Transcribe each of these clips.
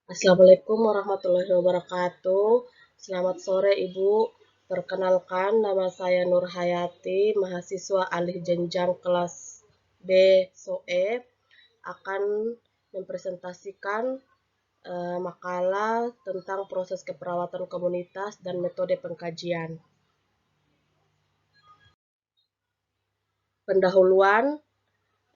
Assalamualaikum warahmatullahi wabarakatuh. Selamat sore Ibu. Perkenalkan, nama saya Nur Hayati, mahasiswa alih jenjang kelas B SOE, akan mempresentasikan makalah tentang proses keperawatan komunitas dan metode pengkajian. Pendahuluan,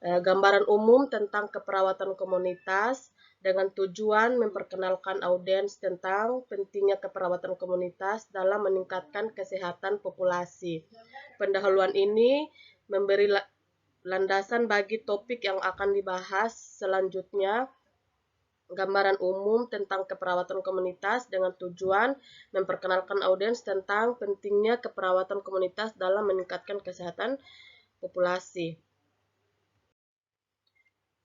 gambaran umum tentang keperawatan komunitas dengan tujuan memperkenalkan audiens tentang pentingnya keperawatan komunitas dalam meningkatkan kesehatan populasi. Pendahuluan ini memberi landasan bagi topik yang akan dibahas selanjutnya. Gambaran umum tentang keperawatan komunitas dengan tujuan memperkenalkan audiens tentang pentingnya keperawatan komunitas dalam meningkatkan kesehatan populasi.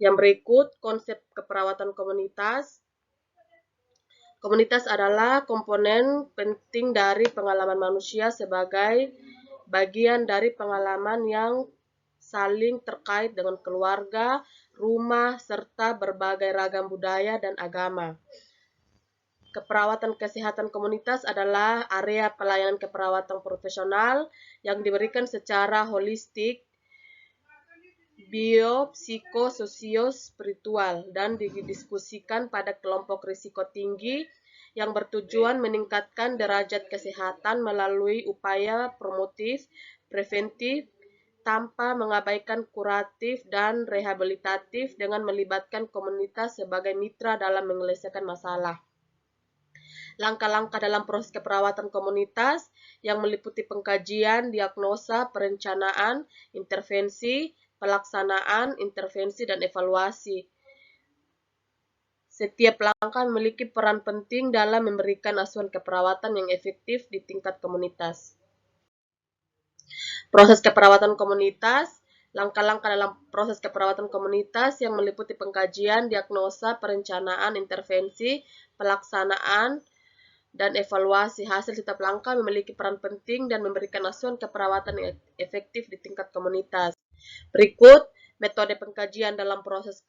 Yang berikut, konsep keperawatan komunitas. Komunitas adalah komponen penting dari pengalaman manusia sebagai bagian dari pengalaman yang saling terkait dengan keluarga, rumah, serta berbagai ragam budaya dan agama. Keperawatan kesehatan komunitas adalah area pelayanan keperawatan profesional yang diberikan secara holistik, bio, psiko, sosio, spiritual, dan didiskusikan pada kelompok risiko tinggi yang bertujuan meningkatkan derajat kesehatan melalui upaya promotif, preventif, tanpa mengabaikan kuratif dan rehabilitatif dengan melibatkan komunitas sebagai mitra dalam menyelesaikan masalah. Langkah-langkah dalam proses keperawatan komunitas yang meliputi pengkajian, diagnosa, perencanaan, intervensi, pelaksanaan, intervensi, dan evaluasi. Setiap langkah memiliki peran penting dalam memberikan asuhan keperawatan yang efektif di tingkat komunitas. Proses keperawatan komunitas, langkah-langkah dalam proses keperawatan komunitas yang meliputi pengkajian, diagnosa, perencanaan, intervensi, pelaksanaan, dan evaluasi. Hasil setiap langkah memiliki peran penting dan memberikan asuhan keperawatan yang efektif di tingkat komunitas. Berikut metode pengkajian dalam proses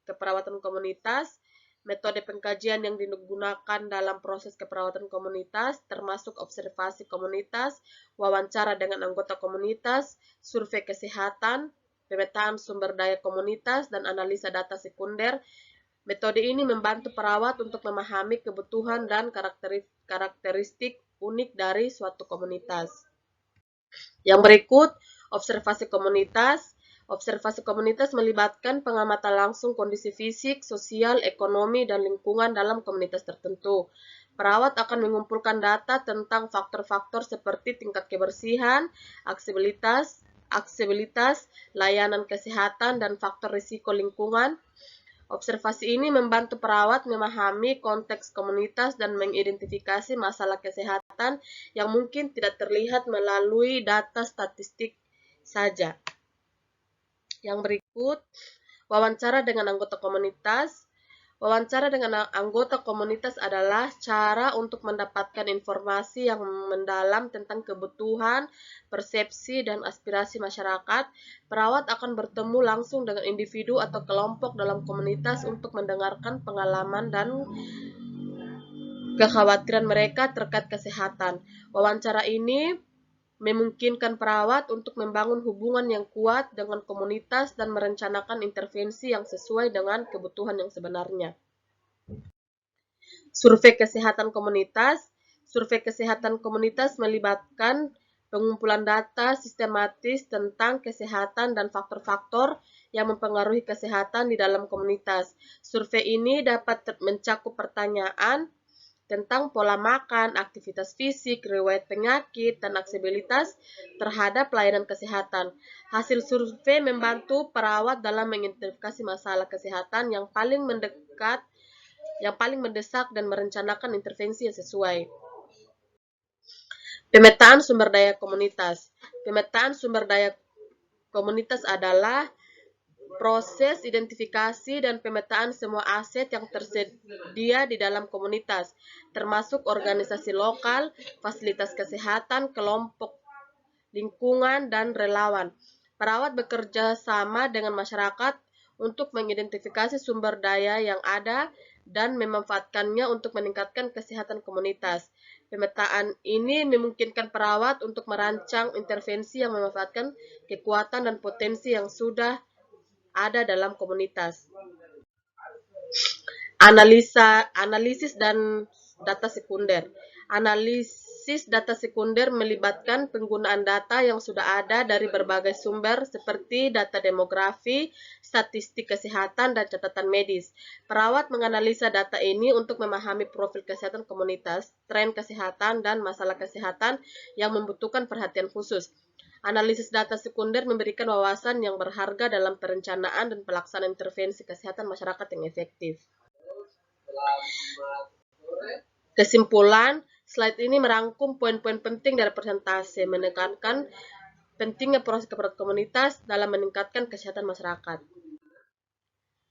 keperawatan komunitas. Metode pengkajian yang digunakan dalam proses keperawatan komunitas termasuk observasi komunitas, wawancara dengan anggota komunitas, survei kesehatan, pemetaan sumber daya komunitas, dan analisa data sekunder. Metode ini membantu perawat untuk memahami kebutuhan dan karakteristik unik dari suatu komunitas. Yang berikut, observasi komunitas. Observasi komunitas melibatkan pengamatan langsung kondisi fisik, sosial, ekonomi, dan lingkungan dalam komunitas tertentu. Perawat akan mengumpulkan data tentang faktor-faktor seperti tingkat kebersihan, aksesibilitas, layanan kesehatan, dan faktor risiko lingkungan. Observasi ini membantu perawat memahami konteks komunitas dan mengidentifikasi masalah kesehatan yang mungkin tidak terlihat melalui data statistik saja. Yang berikut, wawancara dengan anggota komunitas. Wawancara dengan anggota komunitas adalah cara untuk mendapatkan informasi yang mendalam tentang kebutuhan, persepsi, dan aspirasi masyarakat. Perawat akan bertemu langsung dengan individu atau kelompok dalam komunitas untuk mendengarkan pengalaman dan kekhawatiran mereka terkait kesehatan. Wawancara ini memungkinkan perawat untuk membangun hubungan yang kuat dengan komunitas dan merencanakan intervensi yang sesuai dengan kebutuhan yang sebenarnya. Survei kesehatan komunitas. Survei kesehatan komunitas melibatkan pengumpulan data sistematis tentang kesehatan dan faktor-faktor yang mempengaruhi kesehatan di dalam komunitas. Survei ini dapat mencakup pertanyaan tentang pola makan, aktivitas fisik, riwayat penyakit, dan aksesibilitas terhadap pelayanan kesehatan. Hasil survei membantu perawat dalam mengidentifikasi masalah kesehatan yang paling mendesak dan merencanakan intervensi yang sesuai. Pemetaan sumber daya komunitas. Pemetaan sumber daya komunitas adalah proses identifikasi dan pemetaan semua aset yang tersedia di dalam komunitas, termasuk organisasi lokal, fasilitas kesehatan, kelompok lingkungan, dan relawan. Perawat bekerja sama dengan masyarakat untuk mengidentifikasi sumber daya yang ada dan memanfaatkannya untuk meningkatkan kesehatan komunitas. Pemetaan ini memungkinkan perawat untuk merancang intervensi yang memanfaatkan kekuatan dan potensi yang sudah ada dalam komunitas. Analisis dan data sekunder. Analisis data sekunder melibatkan penggunaan data yang sudah ada dari berbagai sumber seperti data demografi, statistik kesehatan, dan catatan medis. Perawat menganalisa data ini untuk memahami profil kesehatan komunitas, tren kesehatan, dan masalah kesehatan yang membutuhkan perhatian khusus. Analisis data sekunder memberikan wawasan yang berharga dalam perencanaan dan pelaksanaan intervensi kesehatan masyarakat yang efektif. Kesimpulan, slide ini merangkum poin-poin penting dari presentasi, menekankan pentingnya proses keperawatan komunitas dalam meningkatkan kesehatan masyarakat.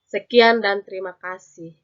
Sekian dan terima kasih.